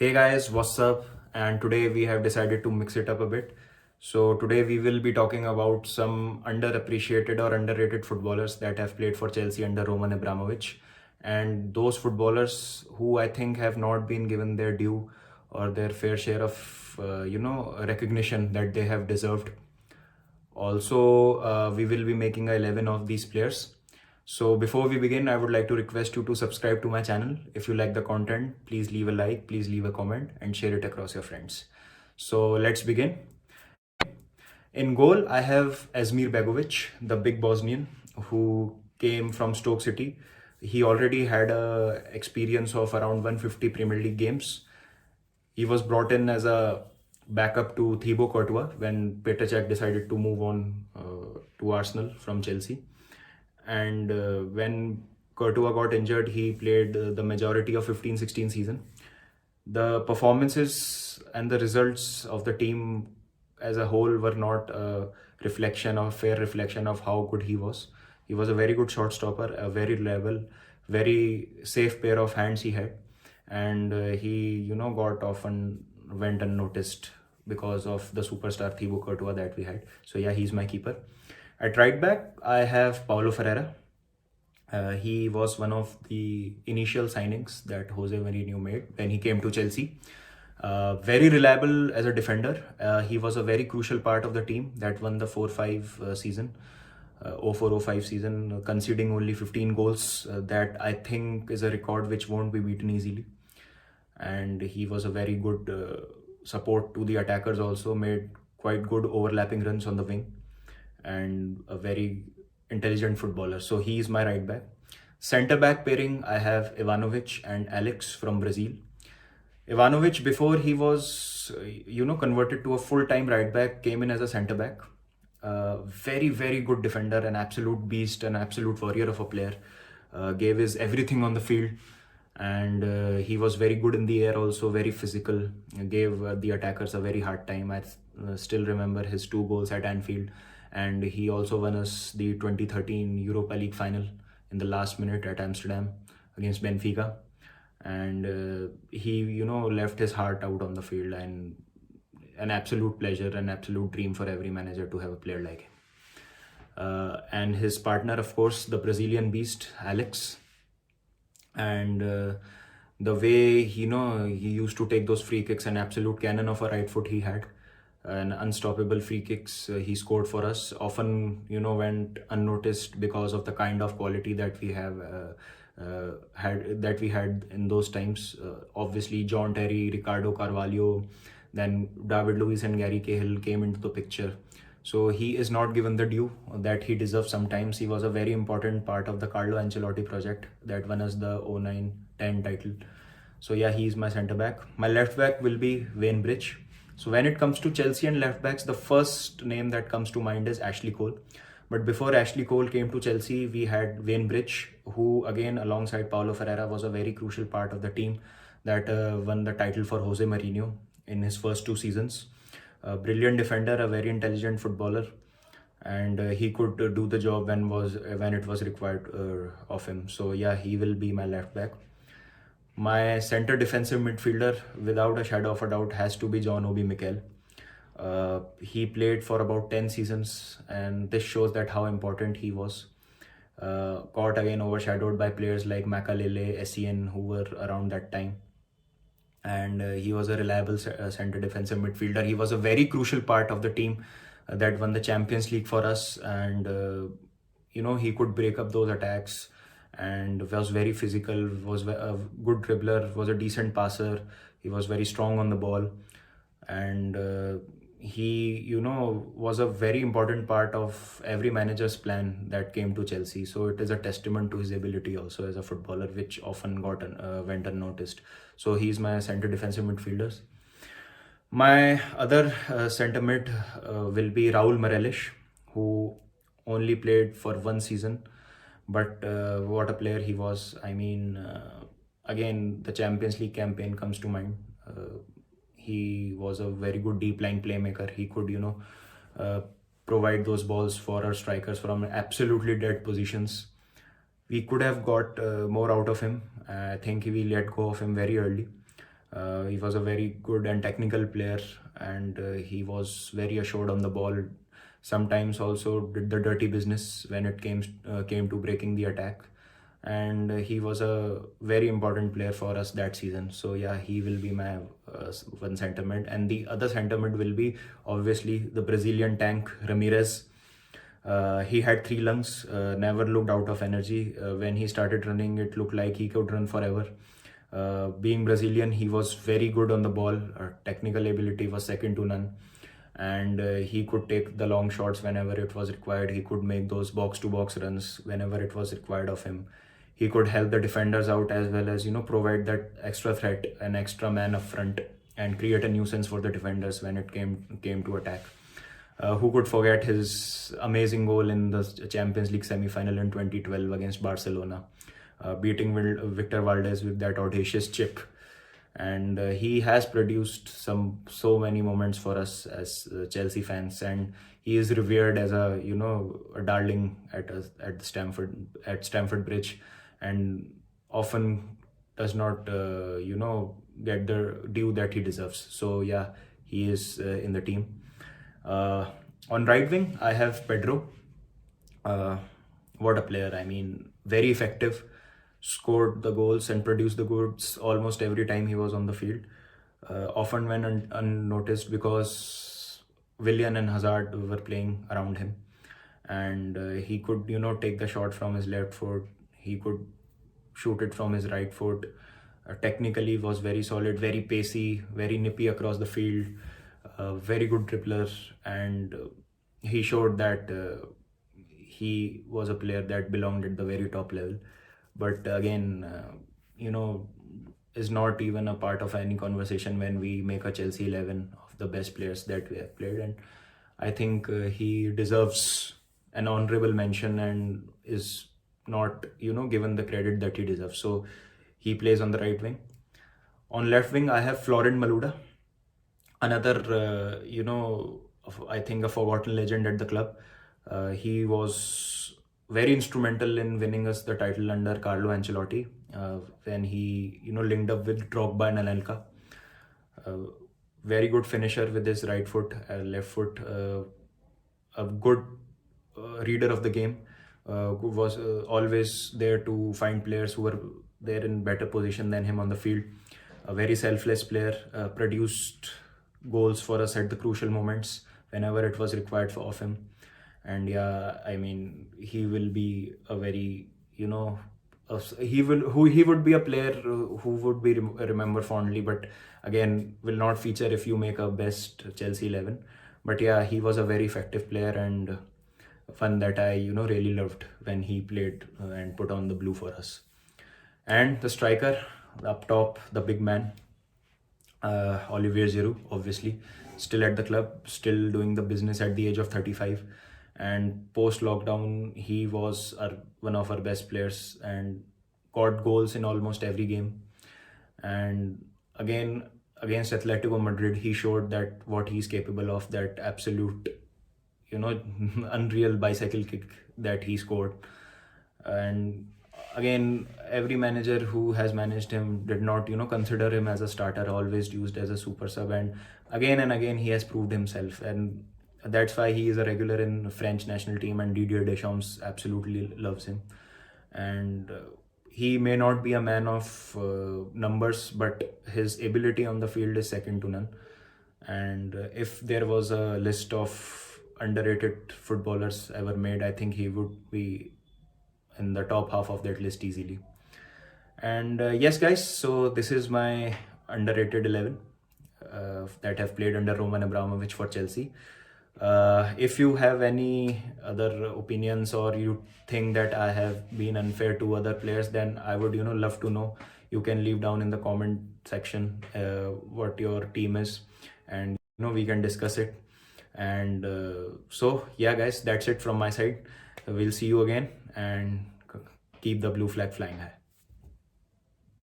Hey guys, what's up? And today we have decided to mix it up a bit. So today we will be talking about some underappreciated or underrated footballers that have played for Chelsea under Roman Abramovich, and those footballers who I think have not been given their due or their fair share of recognition that they have deserved. Also, we will be making 11 of these players. So before we begin, I would like to request you to subscribe to my channel. If you like the content, please leave a like, please leave a comment and share it across your friends. So let's begin. In goal, I have Asmir Begovic, the big Bosnian who came from Stoke City. He already had a experience of around 150 Premier League games. He was brought in as a backup to Thibaut Courtois when Petr Cech decided to move on to Arsenal from Chelsea. And when Courtois got injured, he played the majority of 15-16 season. The performances and the results of the team as a whole were not a reflection or fair reflection of how good he was. He was a very good shot stopper, a very reliable, very safe pair of hands he had, and he got often went unnoticed because of the superstar Thibaut Courtois that we had. So yeah, he's my keeper. At right back, I have Paulo Ferreira. He was one of the initial signings that Jose Mourinho made when he came to Chelsea. Very reliable as a defender. He was a very crucial part of the team that won the 4-5 season, 04-05 season, conceding only 15 goals. That I think is a record which won't be beaten easily. And he was a very good support to the attackers, also made quite good overlapping runs on the wing, and a very intelligent footballer. So he is my right back. Centre back pairing, I have Ivanovic and Alex from Brazil. Ivanovic, before he was, converted to a full-time right back, came in as a centre back. Very, very good defender, an absolute beast, an absolute warrior of a player. Gave his everything on the field, and he was very good in the air, also very physical. Gave the attackers a very hard time. I still remember his 2 goals at Anfield, and he also won us the 2013 Europa League final in the last minute at Amsterdam against Benfica. And he left his heart out on the field, and an absolute pleasure, an absolute dream for every manager to have a player like him. And his partner, of course, the Brazilian beast, Alex. And the way he used to take those free kicks, an absolute cannon of a right foot he had, and unstoppable free kicks he scored for us, often went unnoticed because of the kind of quality that we have had in those times. Obviously John Terry, Ricardo Carvalho, then David Luiz and Gary Cahill came into the picture. So he is not given the due that he deserves sometimes. He was a very important part of the Carlo Ancelotti project that won us the 09-10 title. So yeah, he is my centre back. My left back will be Wayne Bridge. So when it comes to Chelsea and left backs, the first name that comes to mind is Ashley Cole. But before Ashley Cole came to Chelsea, we had Wayne Bridge, who again, alongside Paulo Ferreira, was a very crucial part of the team that won the title for Jose Mourinho in his first 2 seasons. A brilliant defender, a very intelligent footballer, and he could do the job when it was required of him. So yeah, he will be my left back. My center defensive midfielder, without a shadow of a doubt, has to be John Obi Mikel. He played for about 10 seasons, and this shows that how important he was. Got again overshadowed by players like Makalele, Essien, who were around that time. And he was a reliable center defensive midfielder. He was a very crucial part of the team that won the Champions League for us, and he could break up those attacks, and was very physical, was a good dribbler, was a decent passer. He was very strong on the ball, and he was a very important part of every manager's plan that came to Chelsea. So it is a testament to his ability also as a footballer, which often went unnoticed. So he's my center defensive midfielders. My other centre mid will be Raul Meireles, who only played for 1 season, but what a player he was. I mean, again, the Champions League campaign comes to mind. He was a very good deep line playmaker. He could, provide those balls for our strikers from absolutely dead positions. We could have got more out of him. I think we let go of him very early. He was a very good and technical player, and he was very assured on the ball. Sometimes also did the dirty business when it came to breaking the attack, and he was a very important player for us that season. So yeah, he will be my one sentiment, and the other sentiment will be obviously the Brazilian tank Ramirez. He had three lungs, never looked out of energy. When he started running, it looked like he could run forever. Being Brazilian, he was very good on the ball. Technical ability was second to none, and he could take the long shots whenever it was required. He could make those box-to-box runs whenever it was required of him. He could help the defenders out as well as provide that extra threat, an extra man up front, and create a nuisance for the defenders when it came to attack. Who could forget his amazing goal in the Champions League semi-final in 2012 against Barcelona, beating Victor Valdez with that audacious chip. And he has produced so many moments for us as Chelsea fans, and he is revered as a darling at Stamford Bridge, and often does not get the due that he deserves. So yeah, he is in the team. On right wing, I have Pedro. What a player! I mean, very effective. Scored the goals and produced the goods almost every time he was on the field. Often went unnoticed because Willian and Hazard were playing around him, and he could take the shot from his left foot. He could shoot it from his right foot. Technically was very solid, very pacey, very nippy across the field. Very good dribbler, and he showed that he was a player that belonged at the very top level. But again, is not even a part of any conversation when we make a Chelsea 11 of the best players that we have played. And I think he deserves an honorable mention and is not, given the credit that he deserves. So he plays on the right wing. On left wing, I have Florent Malouda, another, I think a forgotten legend at the club. He was very instrumental in winning us the title under Carlo Ancelotti when he, linked up with Drogba and Anelka. Very good finisher with his right foot, left foot. A good reader of the game, who was always there to find players who were there in better position than him on the field. A very selfless player, produced goals for us at the crucial moments whenever it was required of him. And yeah, I mean, he will be a very, he would be a player who would be remembered fondly, but again, will not feature if you make a best Chelsea 11. But yeah, he was a very effective player and one that I, really loved when he played and put on the blue for us. And the striker, up top, the big man, Olivier Giroud, obviously, still at the club, still doing the business at the age of 35. And post-lockdown, he was one of our best players and got goals in almost every game. And again, against Atletico Madrid, he showed that what he's capable of, that absolute, unreal bicycle kick that he scored. And again, every manager who has managed him did not, consider him as a starter, always used as a super sub. And again, he has proved himself. And that's why he is a regular in French national team, and Didier Deschamps absolutely loves him. And he may not be a man of numbers, but his ability on the field is second to none. And if there was a list of underrated footballers ever made, I think he would be in the top half of that list easily. And yes, guys, so this is my underrated 11 that have played under Roman Abramovich for Chelsea. If you have any other opinions, or you think that I have been unfair to other players, then I would love to know. You can leave down in the comment section what your team is, and we can discuss it. And so yeah, guys, that's it from my side. We'll see you again, and keep the blue flag flying high.